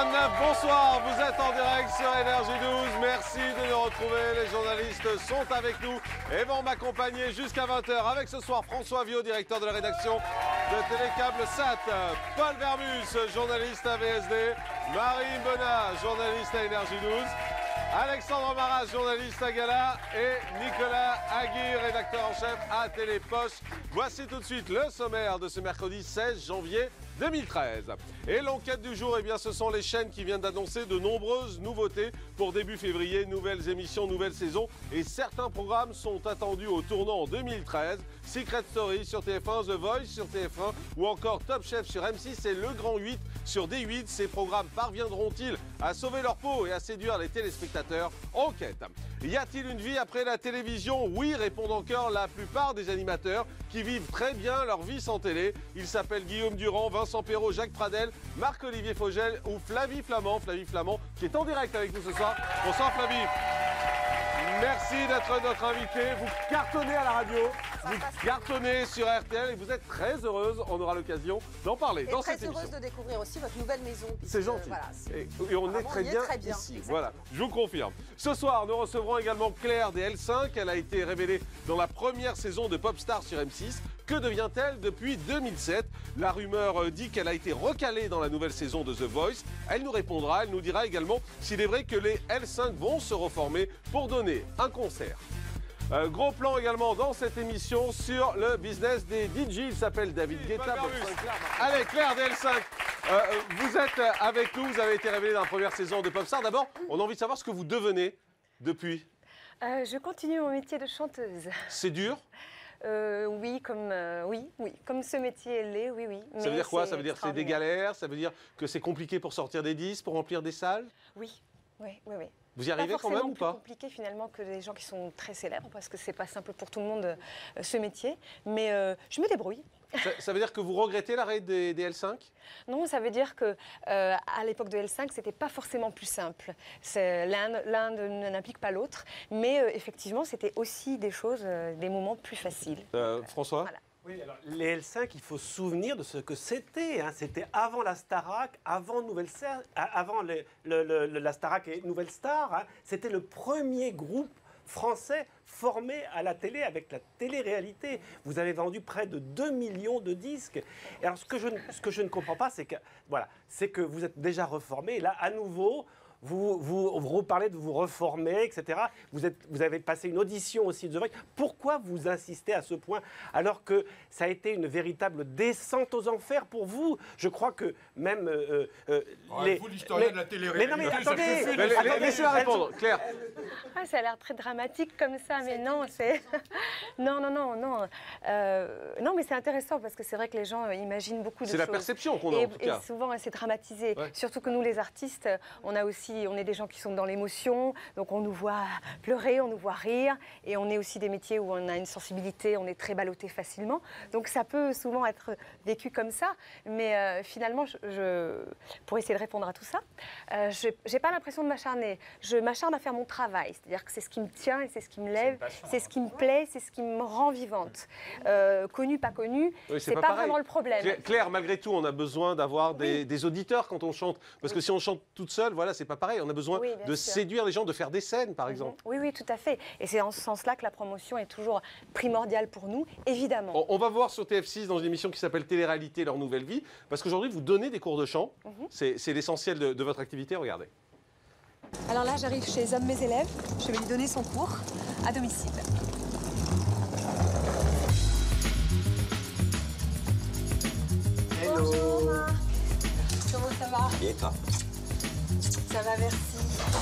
8h29, bonsoir, vous êtes en direct sur Énergie 12, merci de nous retrouver, les journalistes sont avec nous et vont m'accompagner jusqu'à 20h avec ce soir François Viau, directeur de la rédaction de Télécâble Sat, Paul Vermus, journaliste à VSD, Marie Bonnat, journaliste à Énergie 12, Alexandre Maras, journaliste à Gala, et Nicolas Agui, rédacteur en chef à Télépoche. Voici tout de suite le sommaire de ce mercredi 16 janvier 2013. Et l'enquête du jour, eh bien, ce sont les chaînes qui viennent d'annoncer de nombreuses nouveautés pour début février, nouvelles émissions, nouvelle saison, et certains programmes sont attendus au tournant en 2013. Secret Story sur TF1, The Voice sur TF1 ou encore Top Chef sur M6 et Le Grand 8 sur D8. Ces programmes parviendront-ils à sauver leur peau et à séduire les téléspectateurs? Enquête. Y a-t-il une vie après la télévision? Oui, répondent encore la plupart des animateurs qui vivent très bien leur vie sans télé. Ils s'appellent Guillaume Durand, Vincent Perrault, Jacques Pradel, Marc-Olivier Fogel ou Flavie Flamand. Flavie Flamand qui est en direct avec nous ce soir. Bonsoir Flavie. Merci d'être notre invité. Vous cartonnez à la radio, vous cartonnez sur RTL et vous êtes très heureuse. On aura l'occasion d'en parler dans cette émission. Très heureuse de découvrir aussi votre nouvelle maison. C'est gentil. Voilà, et on est très bien ici. Voilà, je vous confirme. Ce soir, nous recevrons également Claire des L5. Elle a été révélée dans la première saison de Popstar sur M6. Que devient-elle depuis 2007? La rumeur dit qu'elle a été recalée dans la nouvelle saison de The Voice. Elle nous répondra, elle nous dira également s'il est vrai que les L5 vont se reformer pour donner un concert. Gros plan également dans cette émission sur le business des DJ. Il s'appelle David Guetta. Allez, Claire des L5, vous êtes avec nous, vous avez été révélée dans la première saison de Popstar. D'abord, on a envie de savoir ce que vous devenez depuis. Je continue mon métier de chanteuse. C'est dur? Oui, comme ce métier l'est, oui. Ça veut dire quoi? Ça veut dire que c'est des galères? Ça veut dire que c'est compliqué pour sortir des disques, pour remplir des salles? Oui. Vous y arrivez quand même ou pas? C'est compliqué finalement que des gens qui sont très célèbres, parce que c'est pas simple pour tout le monde ce métier, mais je me débrouille. Ça veut dire que vous regrettez l'arrêt des L5? Non, ça veut dire que à l'époque de L5, c'était pas forcément plus simple. L'un n'implique pas l'autre, mais effectivement, c'était aussi des choses, des moments plus faciles. François? Voilà. Oui, alors les L5, il faut se souvenir de ce que c'était. Hein. C'était avant la Starac, avant la Starac et Nouvelle Star. Hein. C'était le premier groupe français formé à la télé avec la télé-réalité. Vous avez vendu près de 2 millions de disques. Et alors, ce que je ne comprends pas, c'est que vous êtes déjà reformé. Et là, à nouveau, vous reparlez de vous reformer, etc. Vous avez passé une audition aussi de The Voice. Pourquoi vous insistez à ce point alors que ça a été une véritable descente aux enfers pour vous? Je crois que même vous, l'historien de la télé-réalité. Mais non, mais attendez, laissez-la répondre, Claire. Ah, ça a l'air très dramatique comme ça, mais non, c'est... Non, mais c'est intéressant parce que c'est vrai que les gens imaginent beaucoup de choses. C'est la perception qu'on a en tout cas. Et souvent, c'est dramatisé. Ouais. Surtout que nous, les artistes, on est des gens qui sont dans l'émotion, donc on nous voit pleurer, on nous voit rire, et on est aussi des métiers où on a une sensibilité, on est très ballotté facilement. Donc ça peut souvent être vécu comme ça, mais finalement, pour essayer de répondre à tout ça, je n'ai pas l'impression de m'acharner. Je m'acharne à faire mon travail, c'est-à-dire que c'est ce qui me tient et c'est ce qui me lève, c'est ce qui me plaît, c'est ce qui me rend vivante. Connue, pas connue, Oui, c'est pas vraiment le problème. Claire, malgré tout, on a besoin d'avoir des auditeurs quand on chante. Parce que si on chante toute seule, voilà, c'est pas pareil. On a besoin de séduire les gens, de faire des scènes, par exemple. Oui, tout à fait. Et c'est en ce sens-là que la promotion est toujours primordiale pour nous, évidemment. On va voir sur TF6 dans une émission qui s'appelle Télé-réalité, leur nouvelle vie. Parce qu'aujourd'hui, vous donnez des cours de chant. C'est l'essentiel de votre activité. Regardez. Alors là, j'arrive chez un de mes élèves. Je vais lui donner son cours à domicile. Hello. Bonjour. Comment ça va? Et toi? Ça va, merci.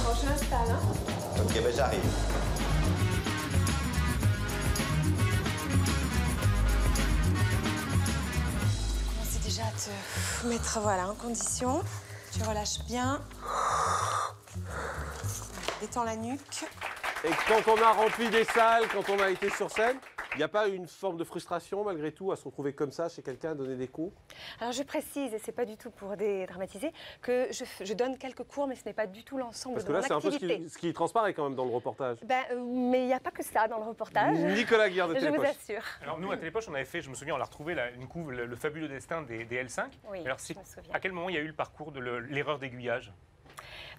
Bon, je m'installe, hein? Ok, ben j'arrive. Commence déjà à te mettre en condition. Tu relâches bien. Détends la nuque. Et quand on a rempli des salles, quand on a été sur scène, Il n'y a pas une forme de frustration malgré tout à se retrouver comme ça chez quelqu'un, à donner des cours? Alors je précise, et c'est pas du tout pour dédramatiser, que je donne quelques cours, mais ce n'est pas du tout l'ensemble de mon activité. Parce que là, c'est un peu ce qui transparaît quand même dans le reportage. Mais il n'y a pas que ça dans le reportage. Nicolas Guillard de Je Télépoche. vous assure. Alors nous, à Télépoche, on avait fait, je me souviens, on a retrouvé une couve, le fabuleux destin des L5. Oui, Alors je me souviens. à quel moment il y a eu le parcours de l'erreur d'aiguillage?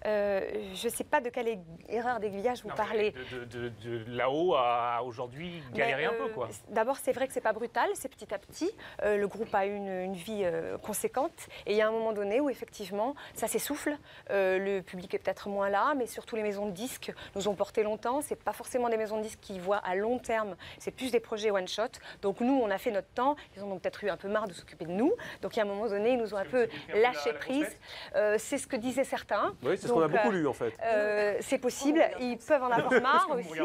Je ne sais pas de quelle erreur d'aiguillage vous parlez. De là-haut à aujourd'hui, galérer un peu, quoi. D'abord, c'est vrai que c'est pas brutal, c'est petit à petit. Le groupe a une vie conséquente. Et il y a un moment donné où, effectivement, ça s'essouffle. Le public est peut-être moins là, mais surtout les maisons de disques nous ont porté longtemps. C'est pas forcément des maisons de disques qui voient à long terme. C'est plus des projets one-shot. Donc nous, on a fait notre temps. Ils en ont peut-être eu un peu marre de s'occuper de nous. Donc, il y a un moment donné, ils nous ont un peu lâché prise. C'est ce que disaient certains. Oui, c'est ce qu'on a beaucoup lu, en fait. C'est possible, ils peuvent en avoir marre aussi.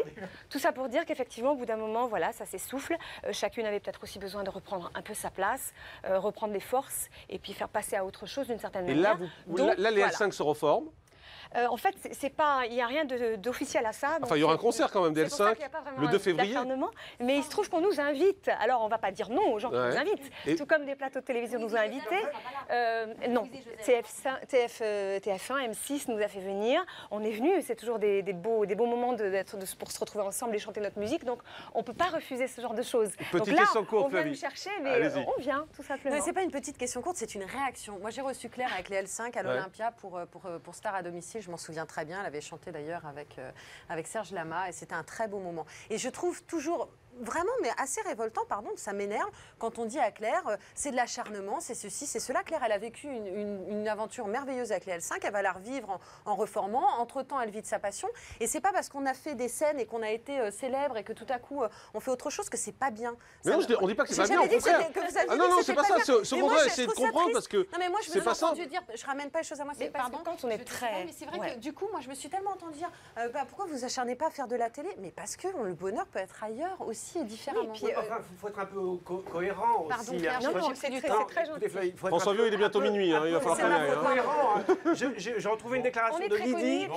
Tout ça pour dire qu'effectivement, au bout d'un moment, voilà, ça s'essouffle. Chacune avait peut-être aussi besoin de reprendre un peu sa place, reprendre des forces et puis faire passer à autre chose d'une certaine manière. Et là, les L5 se reforment. En fait, il n'y a rien d'officiel à ça. Enfin, il y aura un concert quand même des L5 le 2 février. Mais il se trouve qu'on nous invite. Alors, on ne va pas dire non aux gens qui nous invitent. Tout comme des plateaux de télévision nous ont invités. Non, TF1, M6 nous a fait venir. On est venus. C'est toujours des beaux moments pour se retrouver ensemble et chanter notre musique. Donc, on ne peut pas refuser ce genre de choses. Petite Donc là, question courte, on vient Flavie. nous chercher, mais on vient, tout simplement. Non, c'est pas une petite question courte, c'est une réaction. Moi, j'ai reçu Claire avec les L5 à l'Olympia pour Star à domicile. Je m'en souviens très bien. Elle avait chanté d'ailleurs avec Serge Lama et c'était un très beau moment. Et je trouve toujours vraiment, mais assez révoltant, pardon, ça m'énerve quand on dit à Claire, c'est de l'acharnement, c'est ceci, c'est cela. Claire, elle a vécu une aventure merveilleuse avec les L5, elle va la revivre en reformant. Entre-temps, elle vit de sa passion. Et c'est pas parce qu'on a fait des scènes et qu'on a été célèbre et que tout à coup, on fait autre chose que c'est pas bien. Mais non, on dit pas que c'est pas bien, au contraire. Non, c'est pas ça. Ce qu'on veut essayer de comprendre parce que non, mais moi, je c'est me pas suis ça. entendu dire, je ramène pas les choses à moi, c'est pardon. Quand on est très... Mais c'est vrai que du coup, moi, je me suis tellement entendue dire, pourquoi vous acharnez pas à faire de la télé? Mais parce que le bonheur peut être ailleurs aussi et différemment. Il faut être un peu cohérent Pardon, aussi. Claire, non, c'est très gentil. François Vio, il est bientôt minuit, il va falloir qu'on aille. Cohérent. J'ai retrouvé une déclaration de Lydie.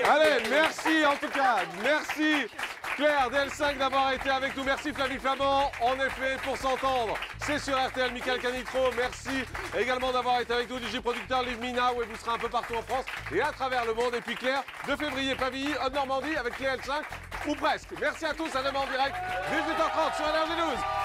Allez, merci en tout cas. Merci Claire DL5 d'avoir été avec nous. Merci Flavie Flamand. En effet, pour s'entendre, c'est sur RTL. Michael Canitro, merci également d'avoir été avec nous. DJ producteur Liv Mina, où vous serez un peu partout en France et à travers le monde. Et puis Claire, 2 février, Pavilly, en Normandie, avec les L5, ou presque. Merci à tous, à demain en direct, 18h30 sur NRJ12.